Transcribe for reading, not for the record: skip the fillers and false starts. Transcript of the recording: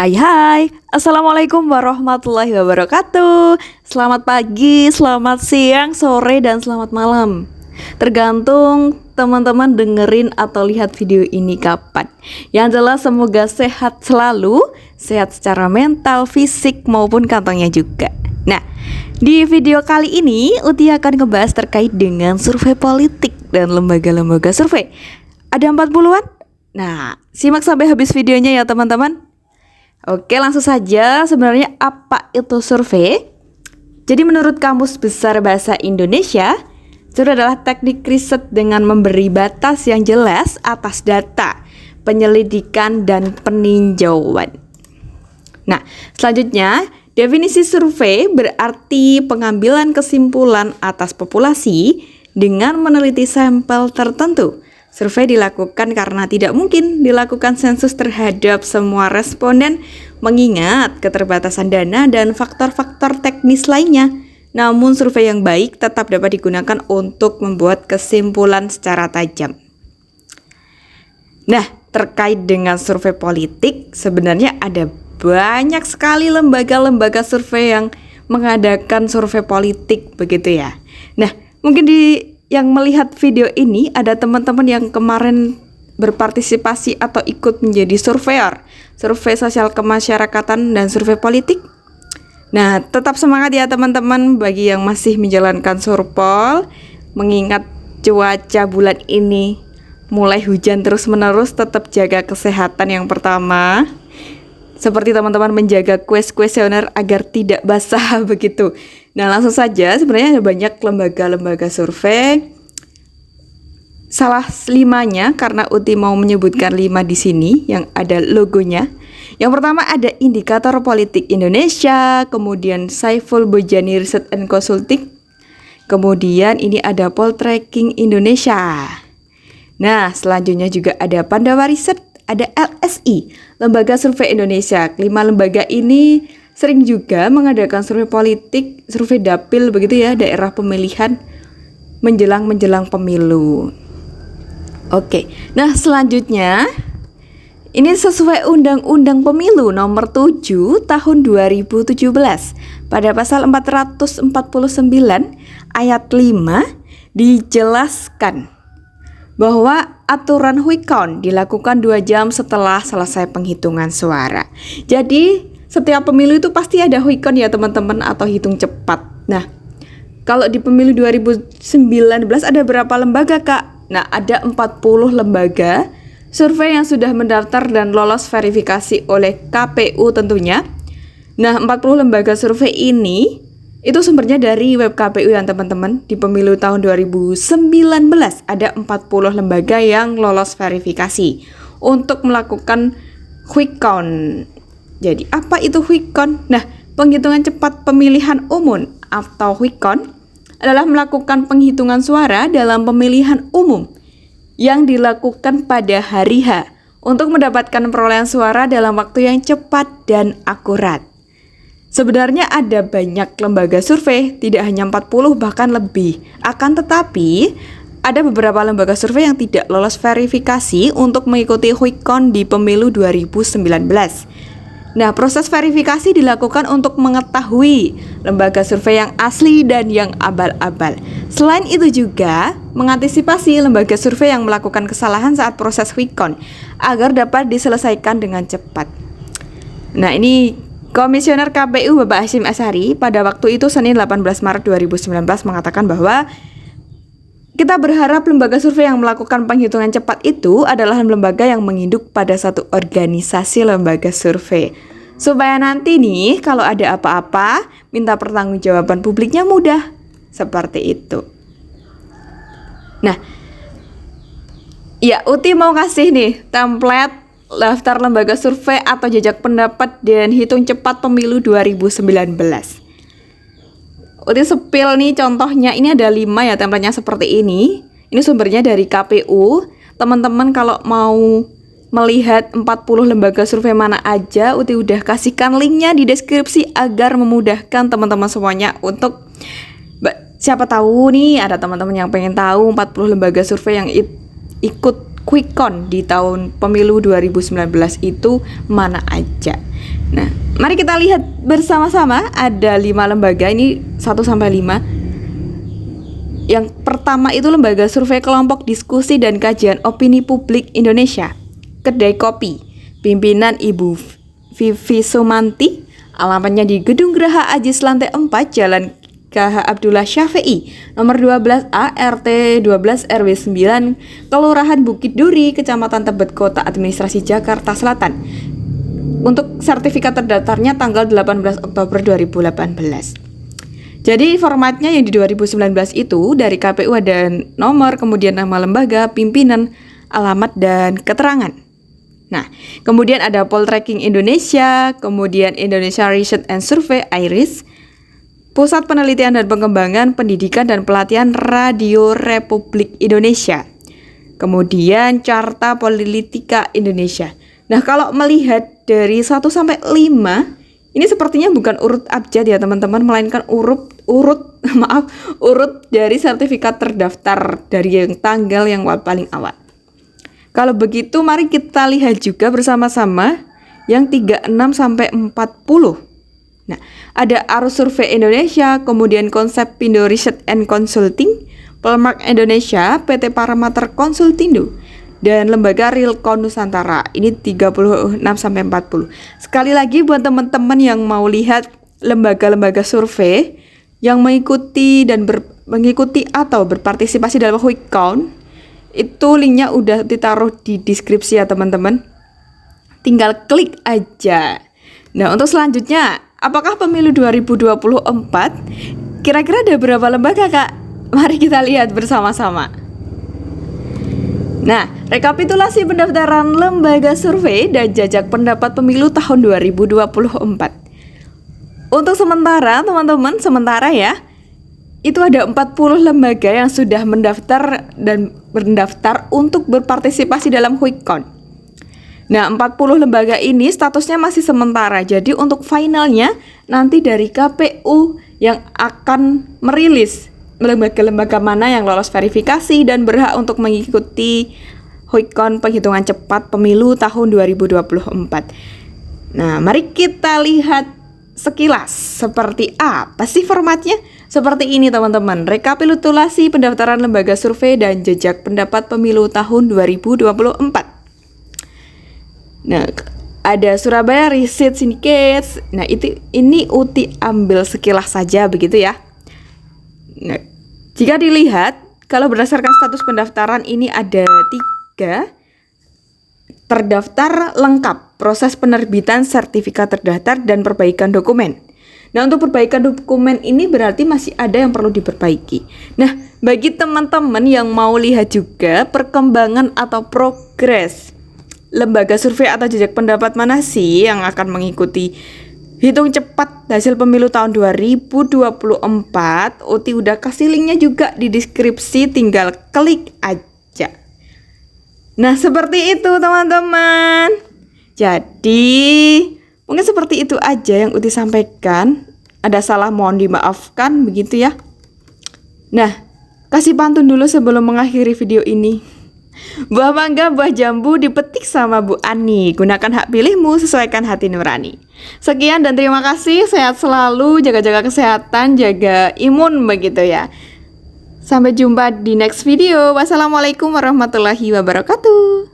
Hai hai, Assalamualaikum warahmatullahi wabarakatuh. Selamat pagi, selamat siang, sore, dan selamat malam. Tergantung teman-teman dengerin atau lihat video ini kapan. Yang jelas semoga sehat selalu, sehat secara mental, fisik, maupun kantongnya juga. Nah, di video kali ini Uti akan ngebahas terkait dengan survei politik dan lembaga-lembaga survei. Ada 40-an? Nah, simak sampai habis videonya ya teman-teman. Oke, langsung saja. Sebenarnya apa itu survei? Jadi menurut Kamus Besar Bahasa Indonesia, survei adalah teknik riset dengan memberi batas yang jelas atas data, penyelidikan, dan peninjauan. Nah, selanjutnya, definisi survei berarti pengambilan kesimpulan atas populasi dengan meneliti sampel tertentu. Survei dilakukan karena tidak mungkin dilakukan sensus terhadap semua responden mengingat keterbatasan dana dan faktor-faktor teknis lainnya. Namun survei yang baik tetap dapat digunakan untuk membuat kesimpulan secara tajam. Nah, terkait dengan survei politik, sebenarnya ada banyak sekali lembaga-lembaga survei yang mengadakan survei politik begitu ya. Nah, mungkin yang melihat video ini ada teman-teman yang kemarin berpartisipasi atau ikut menjadi surveyor, survei sosial kemasyarakatan dan survei politik. Nah, tetap semangat ya teman-teman bagi yang masih menjalankan surpol, mengingat cuaca bulan ini mulai hujan terus-menerus, tetap jaga kesehatan yang pertama. Seperti teman-teman menjaga kuesioner agar tidak basah begitu. Nah, langsung saja, sebenarnya ada banyak lembaga-lembaga survei. Salah 5-nya karena Uti mau menyebutkan 5 di sini yang ada logonya. Yang pertama ada Indikator Politik Indonesia, kemudian Saiful Bojani Research and Consulting. Kemudian ini ada Poltreking Indonesia. Nah, selanjutnya juga ada Pandawa Research, ada LSI, Lembaga Survei Indonesia. 5 lembaga ini sering juga mengadakan survei politik, survei dapil begitu ya, daerah pemilihan menjelang pemilu. Oke, nah selanjutnya ini sesuai Undang-Undang Pemilu nomor 7 tahun 2017 pada pasal 449 ayat 5 dijelaskan bahwa aturan quick count dilakukan 2 jam setelah selesai penghitungan suara. Jadi setiap pemilu itu pasti ada quick count ya teman-teman, atau hitung cepat. Nah, kalau di pemilu 2019 ada berapa lembaga Kak? Nah, ada 40 lembaga survei yang sudah mendaftar dan lolos verifikasi oleh KPU tentunya. Nah, 40 lembaga survei ini itu sumbernya dari web KPU ya teman-teman. Di pemilu tahun 2019 ada 40 lembaga yang lolos verifikasi untuk melakukan quick count. Jadi apa itu quick count? Nah, penghitungan cepat pemilihan umum atau quick count adalah melakukan penghitungan suara dalam pemilihan umum yang dilakukan pada hari H untuk mendapatkan perolehan suara dalam waktu yang cepat dan akurat. Sebenarnya ada banyak lembaga survei, tidak hanya 40 bahkan lebih. Akan tetapi, ada beberapa lembaga survei yang tidak lolos verifikasi untuk mengikuti quick count di pemilu 2019. Nah, proses verifikasi dilakukan untuk mengetahui lembaga survei yang asli dan yang abal-abal. Selain itu juga mengantisipasi lembaga survei yang melakukan kesalahan saat proses quick count agar dapat diselesaikan dengan cepat. Nah, ini Komisioner KPU Bapak Hasyim Asyari pada waktu itu Senin 18 Maret 2019 mengatakan bahwa kita berharap lembaga survei yang melakukan penghitungan cepat itu adalah lembaga yang menginduk pada satu organisasi lembaga survei. Supaya nanti nih kalau ada apa-apa, minta pertanggungjawaban publiknya mudah. Seperti itu. Nah, ya Uti mau kasih nih template daftar lembaga survei atau jejak pendapat dan hitung cepat pemilu 2019. Uti sepil nih contohnya, ini ada 5 ya templatenya seperti ini. Ini sumbernya dari KPU. Teman-teman kalau mau melihat 40 lembaga survei mana aja, Uti udah kasihkan linknya di deskripsi agar memudahkan teman-teman semuanya untuk siapa tahu nih ada teman-teman yang pengen tahu 40 lembaga survei yang ikut quick count di tahun pemilu 2019 itu mana aja. Nah, mari kita lihat bersama-sama. Ada 5 lembaga, ini 1-5. Yang pertama itu Lembaga Survei Kelompok Diskusi dan Kajian Opini Publik Indonesia, Kedai Kopi, pimpinan Ibu Vivi Sumanti, alamatnya di Gedung Geraha Ajis lantai 4, Jalan KH Abdullah Syafi'i, nomor 12A, RT 12 RW 9, Kelurahan Bukit Duri, Kecamatan Tebet, Kota Administrasi Jakarta Selatan. Untuk sertifikat terdaftarnya tanggal 18 Oktober 2018. Jadi formatnya yang di 2019 itu dari KPU ada nomor, kemudian nama lembaga, pimpinan, alamat, dan keterangan. Nah, kemudian ada Poltreking Indonesia, kemudian Indonesia Research and Survey (IRIS), Pusat Penelitian dan Pengembangan Pendidikan dan Pelatihan Radio Republik Indonesia, kemudian Carta Politika Indonesia. Nah, kalau melihat dari 1-5, ini sepertinya bukan urut abjad ya teman-teman, melainkan urut dari sertifikat terdaftar dari yang tanggal yang paling awal. Kalau begitu mari kita lihat juga bersama-sama yang 36-40. Nah, ada Arus Survei Indonesia, kemudian Konseppindo Research and Consulting, Polmark Indonesia, PT Paramater Konsultindo, dan Lembaga Realcon Nusantara. Ini 36-40. Sekali lagi buat teman-teman yang mau lihat lembaga-lembaga survei yang mengikuti atau berpartisipasi dalam quick count, itu linknya udah ditaruh di deskripsi ya teman-teman. Tinggal klik aja. Nah, untuk selanjutnya, apakah pemilu 2024? Kira-kira ada berapa lembaga, Kak? Mari kita lihat bersama-sama. Nah, rekapitulasi pendaftaran lembaga survei dan jajak pendapat pemilu tahun 2024. Untuk sementara, teman-teman, ya, itu ada 40 lembaga yang sudah mendaftar untuk berpartisipasi dalam quick count. Nah, 40 lembaga ini statusnya masih sementara. Jadi untuk finalnya nanti dari KPU yang akan merilis lembaga-lembaga mana yang lolos verifikasi dan berhak untuk mengikuti quick count penghitungan cepat pemilu tahun 2024. Nah, mari kita lihat sekilas seperti apa sih formatnya. Seperti ini teman-teman, rekapitulasi pendaftaran lembaga survei dan jejak pendapat pemilu tahun 2024. Nah, ada Surabaya Research Syndicate. Nah, ini Uti ambil sekilas saja begitu ya. Nah, jika dilihat, kalau berdasarkan status pendaftaran ini ada 3 terdaftar lengkap, proses penerbitan sertifikat terdaftar dan perbaikan dokumen. Nah, untuk perbaikan dokumen ini berarti masih ada yang perlu diperbaiki. Nah, bagi teman-teman yang mau lihat juga perkembangan atau progres lembaga survei atau jejak pendapat mana sih yang akan mengikuti hitung cepat hasil pemilu tahun 2024, Uti udah kasih linknya juga di deskripsi, tinggal klik aja. Nah, seperti itu teman-teman. Jadi mungkin seperti itu aja yang Uti sampaikan. Ada salah mohon dimaafkan begitu ya. Nah, kasih pantun dulu sebelum mengakhiri video ini. Buah mangga, buah jambu dipetik sama Bu Ani. Gunakan hak pilihmu, sesuaikan hati nurani. Sekian dan terima kasih. Sehat selalu, jaga-jaga kesehatan, jaga imun begitu ya. Sampai jumpa di next video. Wassalamualaikum warahmatullahi wabarakatuh.